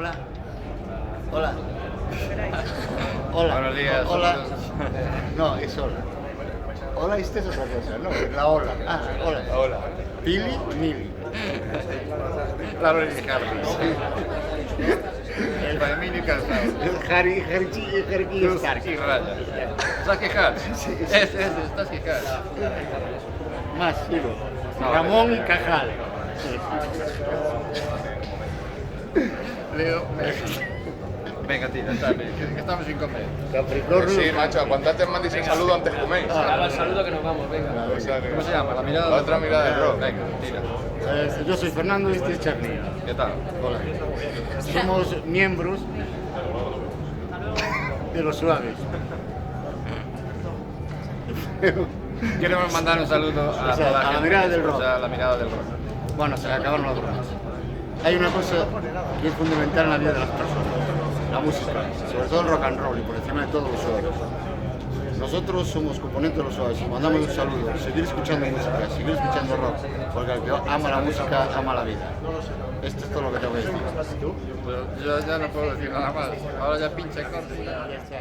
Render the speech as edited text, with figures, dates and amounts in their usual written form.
Hola. Hola. Hola. Buenos días. Hola. No, es hola. Hola, esta es otra cosa, no, la hola. Ah, hola. Hola. Pili, Mili. Claro, y Harry. El Emilio Cansado. Harry Stark. Y Raya. ¿Estás quejado? Sí. Estás quejado. Más, digo. No, Ramón y vale. Cajal. Leo. Venga, tira, está bien, que estamos sin comer. Capricornio. Sí, macho, aguantate más dice saludo antes coméis. Acaba el saludo que nos vamos, venga. O sea que- ¿Cómo se llama? La mirada. La otra mirada del rock. Venga, tira. Yo soy Fernando y este es Charly. ¿Qué tal? Hola. Somos miembros de los suaves. Queremos mandar un saludo a O sea, toda la a la gente mirada que del rock. escucha La mirada del rock. Bueno, se acabaron las bromas. Hay una cosa que es fundamental en la vida de las personas, la música, sobre todo el rock and roll y por encima de todos los suaves. Nosotros somos componentes de los suaves y mandamos un saludo, seguir escuchando música, seguir escuchando rock, porque el que ama la música ama la vida. Esto es todo lo que tengo que decir. ¿Tú? Pero yo ya no puedo decir nada más. Ahora ya pincha y corta. Ya está.